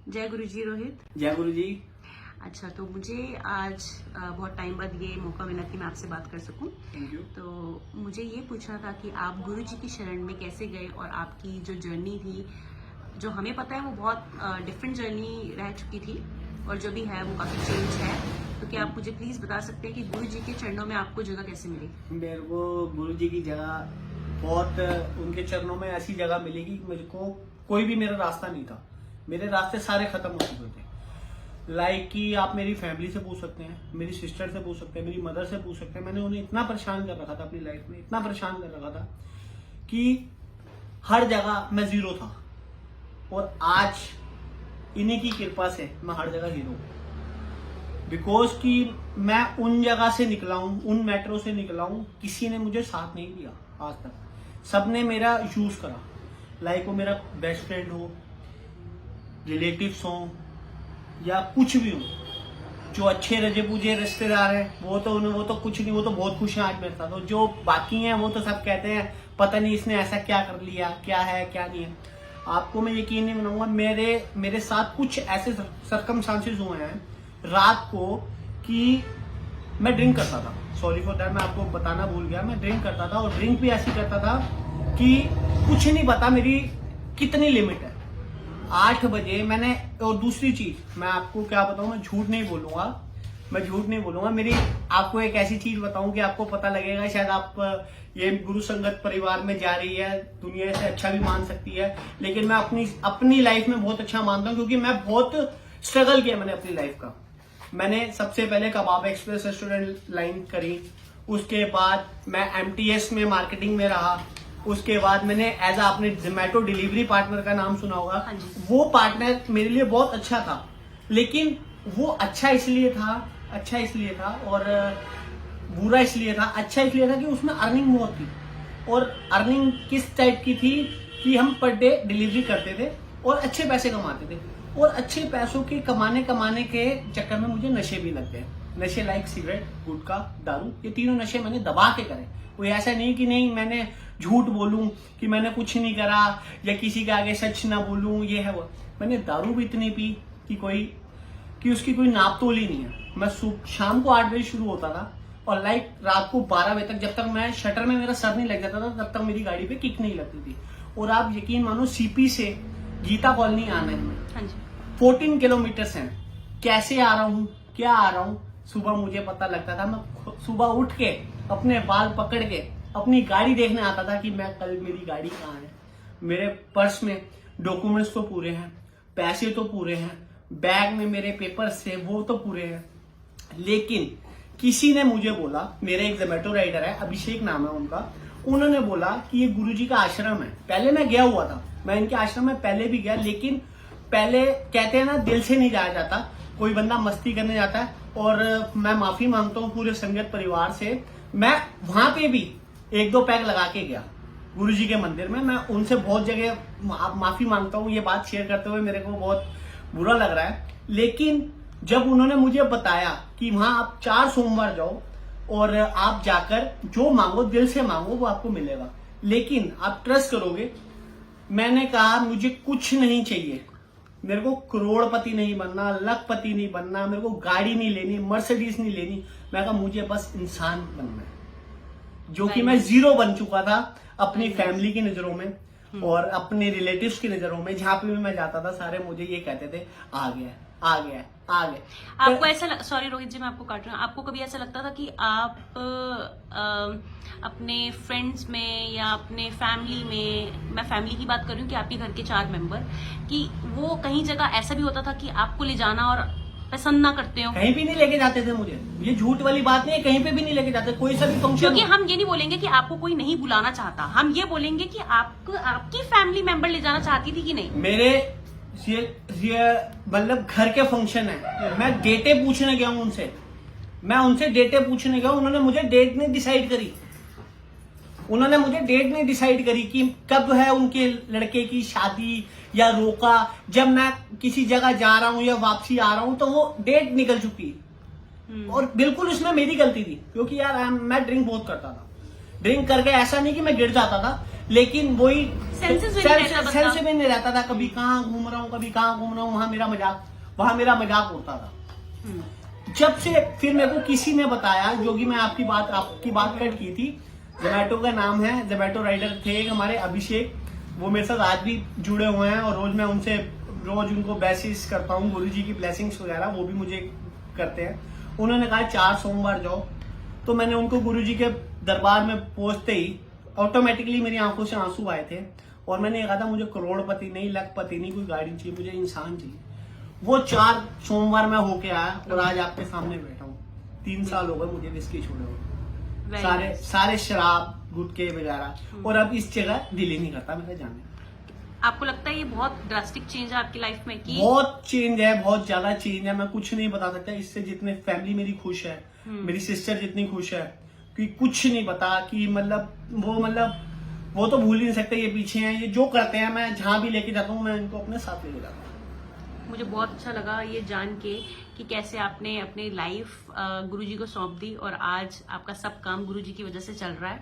जय गुरु जी रोहित। जय गुरु जी। अच्छा, तो मुझे आज बहुत टाइम बाद ये मौका मिला कि मैं आपसे बात कर सकूं। Thank you. तो मुझे ये पूछना था कि आप गुरु जी की शरण में कैसे गए और आपकी जो जर्नी थी, जो हमें पता है वो बहुत डिफरेंट जर्नी रह चुकी थी और जो भी है वो काफ़ी चेंज है। तो क्या आप मुझे प्लीज़ बता सकते हैं कि गुरु जी के चरणों में आपको जगह कैसे मिली? मेरे को गुरु जी की जगह बहुत, उनके चरणों में ऐसी जगह मिलेगी कि मेरे को कोई भी मेरा रास्ता नहीं था, मेरे रास्ते सारे खत्म हो चुके थे। लाइक कि आप मेरी फैमिली से पूछ सकते हैं, मेरी सिस्टर से पूछ सकते हैं, मेरी मदर से पूछ सकते हैं। मैंने उन्हें इतना परेशान कर रखा था अपनी लाइफ में, इतना परेशान कर रखा था कि हर जगह मैं जीरो था और आज इन्हीं की कृपा से मैं हर जगह हीरो हूं। बिकॉज कि मैं उन जगह से निकला हूं, उन मेट्रो से निकला हूं, किसी ने मुझे साथ नहीं दिया आज तक। सबने मेरा यूज करा, लाइक वो मेरा बेस्ट फ्रेंड हो, रिलेटिव्स हो या कुछ भी हो। जो अच्छे रजे पूजे रिश्तेदार हैं वो तो कुछ नहीं, वो तो बहुत खुश हैं आज मेरे साथ। और जो बाकी हैं वो तो सब कहते हैं पता नहीं इसने ऐसा क्या कर लिया, क्या है क्या नहीं है। आपको मैं यकीन नहीं बनाऊंगा, मेरे साथ कुछ ऐसे सर्कमस्टांसेस हुए हैं रात को कि मैं ड्रिंक करता था। सॉरी फॉर दैट, मैं आपको बताना भूल गया। मैं ड्रिंक करता था और ड्रिंक भी ऐसी करता था कि कुछ नहीं पता मेरी कितनी लिमिट है। 8 बजे मैंने, और दूसरी चीज मैं आपको क्या बताऊं, मैं झूठ नहीं बोलूंगा। मेरी आपको एक ऐसी चीज बताऊं कि आपको पता लगेगा, शायद आप ये गुरु संगत परिवार में जा रही है, दुनिया से अच्छा भी मान सकती है, लेकिन मैं अपनी लाइफ में बहुत अच्छा मानता हूं क्योंकि मैं बहुत स्ट्रगल किया मैंने अपनी लाइफ का। मैंने सबसे पहले कबाब एक्सप्रेस रेस्टोरेंट लाइन करी, उसके बाद मैं MTS में मार्केटिंग में रहा, उसके बाद मैंने एज आपने जोमेटो डिलीवरी पार्टनर का नाम सुना होगा, हाँ जी। वो पार्टनर मेरे लिए बहुत अच्छा था। लेकिन वो अच्छा इसलिए था और बुरा इसलिए था। अच्छा इसलिए था कि उसमें अर्निंग बहुत थी, और अर्निंग किस टाइप की थी कि हम पर डे डिलीवरी करते थे और अच्छे पैसे कमाते थे। और अच्छे पैसों के कमाने के चक्कर में मुझे नशे भी लग गए। नशे लाइक सिगरेट, गुटखा, दारू, ये तीनों नशे मैंने दबा के करे। कोई ऐसा नहीं कि नहीं मैंने झूठ बोलूं कि मैंने कुछ नहीं करा या किसी के आगे सच ना बोलूं, ये है वो। मैंने दारू भी इतनी पी कि उसकी कोई नाप तोल ही नहीं है। मैं शाम को 8 बजे शुरू होता था और लाइक रात को 12 बजे तक, जब तक मैं शटर में मेरा सर नहीं लग जाता था तब तक मेरी गाड़ी पे किक नहीं लगती थी। और आप यकीन मानो, CP से गीता कॉलोनी आना है, हाँ जी। 14 किलोमीटर है। कैसे आ रहा हूँ, क्या आ रहा हूँ, सुबह मुझे पता लगता था। मैं सुबह उठ के अपने बाल पकड़ के अपनी गाड़ी देखने आता था कि मैं कल मेरी गाड़ी कहाँ है। मेरे पर्स में डॉक्यूमेंट्स तो पूरे हैं, पैसे तो पूरे हैं, बैग में मेरे पेपर्स थे वो तो पूरे हैं। लेकिन किसी ने मुझे बोला, मेरे एक जोमेटो राइडर है, अभिषेक नाम है उनका, उन्होंने बोला कि ये गुरुजी का आश्रम है। पहले मैं गया हुआ था, मैं इनके आश्रम में पहले भी गया, लेकिन पहले कहते हैं ना दिल से नहीं जाया जाता, कोई बंदा मस्ती करने जाता है। और मैं माफी मांगता हूँ पूरे संगत परिवार से। मैं वहां पे भी 1-2 पैग लगा के गया गुरुजी के मंदिर में। मैं उनसे बहुत जगह माफी मांगता हूँ, ये बात शेयर करते हुए मेरे को बहुत बुरा लग रहा है। लेकिन जब उन्होंने मुझे बताया कि वहां आप 4 सोमवार जाओ और आप जाकर जो मांगो, दिल से मांगो, वो आपको मिलेगा। लेकिन आप ट्रस्ट करोगे, मैंने कहा मुझे कुछ नहीं चाहिए, मेरे को करोड़पति नहीं बनना, लखपति नहीं बनना, मेरे को गाड़ी नहीं लेनी, मर्सिडीज नहीं लेनी। मैं कहा मुझे बस इंसान बनना है, जो कि मैं जीरो बन चुका था अपनी फैमिली की नजरों में और अपने रिलेटिव्स की नजरों में। जहां पे भी मैं जाता था सारे मुझे ये कहते थे आ गया। आपको ऐसा, सॉरी रोहित जी मैं आपको काट रही हूँ, आपको कभी ऐसा लगता था कि आप अपने फ्रेंड्स में या अपने फैमिली में, मैं फैमिली की बात कर रही हूँ कि आपके घर के 4 मेंबर, कि वो कहीं जगह ऐसा भी होता था कि आपको ले जाना और पसंद ना करते हो? कहीं भी नहीं लेके जाते थे मुझे, ये झूठ वाली बात नहीं है, कहीं पे भी नहीं लेके जाते, कोई सा भी फंक्शन। क्योंकि हम ये नहीं बोलेंगे कि आपको कोई नहीं बुलाना चाहता, हम ये बोलेंगे कि आपको आपकी फैमिली मेंबर ले जाना चाहती थी कि नहीं। मेरे ये मतलब घर के फंक्शन है, मैं डेटें पूछने गया हूं उनसे, उन्होंने मुझे डेट नहीं डिसाइड करी कि कब है उनके लड़के की शादी या रोका। जब मैं किसी जगह जा रहा हूं या वापसी आ रहा हूं तो वो डेट निकल चुकी है। और बिल्कुल उसमें मेरी गलती थी क्योंकि यार मैं ड्रिंक बहुत करता था। ड्रिंक करके ऐसा नहीं कि मैं गिर जाता था, लेकिन वही Senses में नहीं रहता बंदा। सेंस में नहीं रहता था, कभी कहाँ घूम रहा हूँ, कभी कहाँ घूम रहा हूँ, वहां मेरा मजाक उड़ता था। हम्म, जब से फिर मेरे को किसी ने बताया, जो कि मैं आपकी बात कट की थी, जोमेटो का नाम है, जोमेटो राइडर थे एक हमारे अभिषेक, वो मेरे साथ आज भी जुड़े हुए हैं और रोज मैं उनसे उनको मैसेज करता हूँ, गुरुजी की ब्लेसिंग्स वगैरह वो भी मुझे करते हैं। उन्होंने कहा 4 सोमवार जाओ, तो मैंने उनको गुरुजी के दरबार में पहुंचते ही ऑटोमेटिकली मेरी आंखों से आंसू आए थे और मैंने ये कहा था मुझे करोड़पति नहीं, लखपति नहीं, कोई गाड़ी चाहिए, मुझे इंसान चाहिए। वो 4 सोमवार मैं होके आया और आज आपके सामने बैठा हूँ। 3 साल हो गए मुझे विस्की छोड़े हुए, very सारे nice. सारे शराब गुटके वगैरह, और अब इस जगह दिल ही नहीं करता मेरा जाने। आपको लगता है ये बहुत ड्रास्टिक चेंज है आपकी लाइफ में कि बहुत चेंज है, बहुत ज्यादा चेंज है, मैं कुछ नहीं बता सकता इससे। जितने फैमिली मेरी खुश है, मेरी सिस्टर जितनी खुश है, कि कुछ नहीं पता कि मतलब वो तो भूल ही नहीं सकते, ये पीछे हैं, ये जो करते हैं मैं जहां भी लेके जाता हूँ मैं इनको अपने साथ लेके जाता हूँ। मुझे बहुत अच्छा लगा ये जान के कि कैसे आपने अपनी लाइफ गुरुजी को सौंप दी और आज आपका सब काम गुरुजी की वजह से चल रहा है।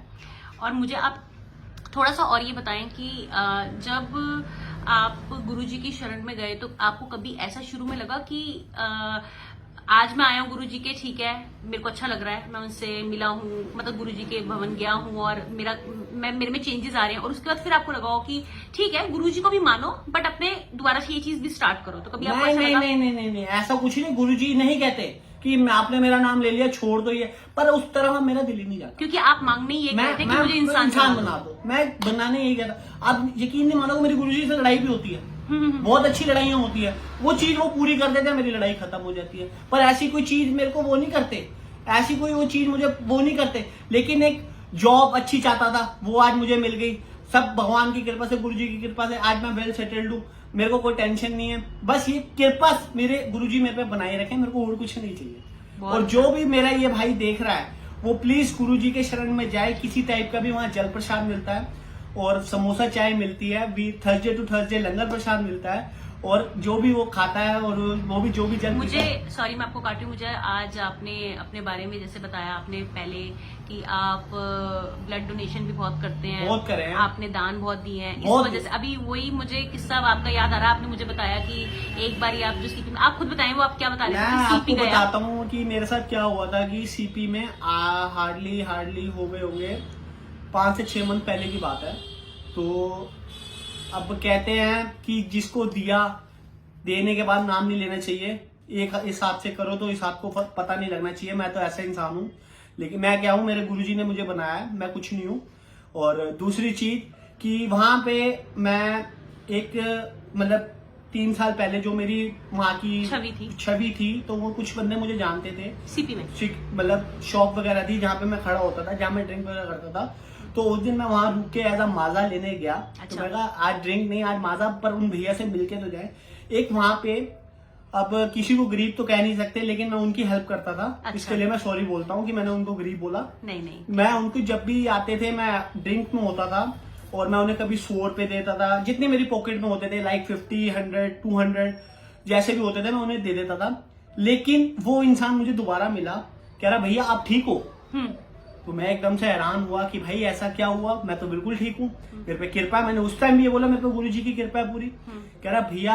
और मुझे आप थोड़ा सा और ये बताएं कि जब आप गुरुजी की शरण में गए तो आपको कभी ऐसा शुरू में लगा कि आज मैं आया हूँ गुरुजी के, ठीक है मेरे को अच्छा लग रहा है, मैं उनसे मिला हूँ, मतलब गुरुजी के भवन गया हूँ और मेरे में चेंजेस आ रहे हैं, और उसके बाद फिर आपको लगा हो कि ठीक है गुरुजी को भी मानो बट अपने दोबारा से ये चीज भी स्टार्ट करो, तो कभी आपको ऐसा लगा? नहीं, ऐसा कुछ नहीं। गुरुजी नहीं कहते कि आपने मेरा नाम ले लिया छोड़ दो ये, पर उस तरह मेरा दिल ही नहीं जाता, क्योंकि आप मांगने ये कहते हैं कि मुझे इंसान बना दो, मैं बनाने यही कहता। आप यकीन नहीं मानोगे मेरी गुरुजी से लड़ाई भी होती है, बहुत अच्छी लड़ाइयां होती है, वो चीज वो पूरी कर देते हैं, मेरी लड़ाई खत्म हो जाती है। पर ऐसी कोई चीज मेरे को वो नहीं करते, ऐसी कोई वो चीज मुझे वो नहीं करते। लेकिन एक जॉब अच्छी चाहता था, वो आज मुझे मिल गई, सब भगवान की कृपा से, गुरुजी की कृपा से आज मैं वेल सेटल्ड हूँ, मेरे को कोई टेंशन नहीं है। बस ये कृपा मेरे गुरुजी मेरे पे बनाए रखे, मेरे को और कुछ नहीं चाहिए। और जो भी मेरा ये भाई देख रहा है वो प्लीज गुरुजी के शरण में जाए, किसी टाइप का भी वहां जल प्रसाद मिलता है और समोसा चाय मिलती है, थर्सडे टू थर्सडे लंगर प्रसाद मिलता है, और जो भी वो खाता है और वो भी जो भी जल मुझे सॉरी मैं आपको काटी, मुझे आज आपने अपने बारे में जैसे बताया आपने पहले कि आप ब्लड डोनेशन भी बहुत करते हैं, बहुत करे हैं, आपने दान बहुत दिए हैं, इस बहुत वजह से अभी वही मुझे किस्सा आपका याद आ रहा है। आपने मुझे बताया कि एक बार आप जो सीपी में, आप खुद बताएं वो आप क्या बता रहे मैं थे? आपको बताता हूँ कि मेरे साथ क्या हुआ था कि सीपी में हार्डली हो गए होंगे 5 से 6 मंथ पहले की बात है। तो अब कहते हैं कि जिसको दिया देने के बाद नाम नहीं लेना चाहिए, एक हिसाब से करो तो हिसाब को पता नहीं लगना चाहिए। मैं तो ऐसा इंसान हूँ, लेकिन मैं क्या हूँ, मेरे गुरुजी ने मुझे बनाया है, मैं कुछ नहीं हूँ। और दूसरी चीज कि वहां पे मैं एक मतलब 3 साल पहले जो मेरी माँ की छवि थी तो वो कुछ बंदे मुझे जानते थे सीपी में, मतलब शॉप वगैरह थी जहाँ पे मैं खड़ा होता था, जहाँ मैं ड्रिंक वगैरह करता था। तो उस दिन मैं वहां रुक के एज माजा लेने गया। अच्छा। तो मैं कहा आज ड्रिंक नहीं, आज माजा, पर उन भैया से मिलके तो जाए। एक वहां पे, अब किसी को गरीब तो कह नहीं सकते, लेकिन मैं उनकी हेल्प करता था। अच्छा। इसके लिए मैं सॉरी बोलता हूँ कि मैंने उनको गरीब बोला। नहीं मैं उनको जब भी आते थे, मैं ड्रिंक में होता था और मैं उन्हें कभी 100 रुपए देता था, जितने मेरी पॉकेट में होते थे, लाइक 50, 100, 200 जैसे भी होते थे मैं उन्हें दे देता था। लेकिन वो इंसान मुझे दोबारा मिला, कह रहा भैया आप ठीक हो? तो मैं एकदम से हैरान हुआ कि भाई ऐसा क्या हुआ, मैं तो बिल्कुल ठीक हूँ, मेरे पे कृपा है। मैंने उस टाइम भी ये बोला मेरे पे गुरुजी की कृपा है पूरी। कह रहा भैया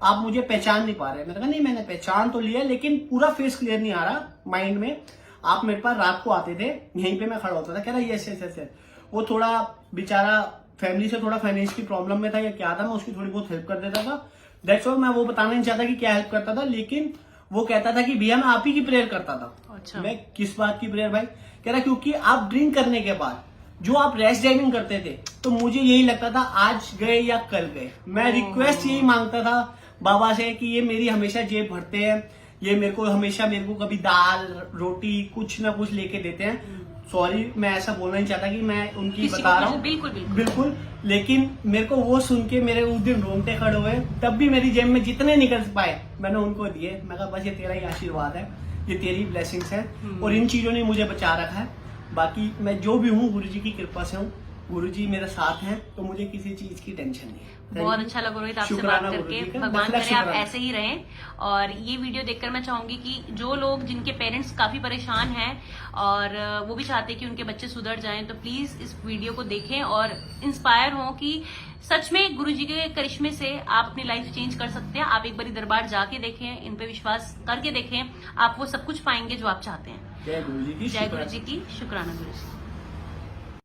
आप मुझे पहचान नहीं पा रहे। मैंने कहा नहीं, मैंने पहचान तो लिया लेकिन पूरा फेस क्लियर नहीं आ रहा माइंड में। आप मेरे पास रात को आते थे, यहीं पे मैं खड़ा होता था। कह रहा यस यस यस। वो थोड़ा बेचारा फैमिली से थोड़ा फाइनेंस की प्रॉब्लम में था या क्या था, मैं उसकी थोड़ी बहुत हेल्प कर देता था। That's all. मैं वो बताना नहीं चाहता कि क्या हेल्प करता था, लेकिन वो कहता था कि भैया मैं आप ही की प्रेयर करता था। अच्छा। मैं किस बात की प्रेयर भाई? कह रहा क्योंकि आप ड्रिंक करने के बाद जो आप रैश ड्राइविंग करते थे, तो मुझे यही लगता था आज गए या कल गए। मैं रिक्वेस्ट यही मांगता था बाबा से कि ये मेरी हमेशा जेब भरते हैं, ये मेरे को कभी दाल रोटी कुछ ना कुछ लेके देते हैं। सॉरी मैं ऐसा बोलना नहीं चाहता कि मैं उनकी बता रहा हूँ, बिल्कुल। लेकिन मेरे को वो सुन के मेरे उस दिन रोंगटे खड़े हुए। तब भी मेरी जेब में जितने निकल पाए मैंने उनको दिए। मैं कहा बस ये तेरा ही आशीर्वाद है, ये तेरी ब्लेसिंग्स है और इन चीजों ने मुझे बचा रखा है। बाकी मैं जो भी हूँ गुरुजी की कृपा से हूँ। गुरुजी मेरे साथ हैं तो मुझे किसी चीज की टेंशन नहीं है। बहुत अच्छा लगा रोहित आपसे बात शुक्राना करके। गुरुजी का, भगवान मतलब करे आप शुक्राना। ऐसे ही रहें। और ये वीडियो देखकर मैं चाहूंगी कि जो लोग जिनके पेरेंट्स काफी परेशान हैं और वो भी चाहते हैं कि उनके बच्चे सुधर जाएं, तो प्लीज इस वीडियो को देखें और इंस्पायर हों कि सच में गुरुजी के करिश्मे से आप अपनी लाइफ चेंज कर सकते हैं। आप एक बारी दरबार जाके देखें, इन पे विश्वास करके देखें, आप वो सब कुछ पाएंगे जो आप चाहते हैं। जय गुरुजी की जय शुक्राना। गुरु जी की शुक्राना गुरु जी।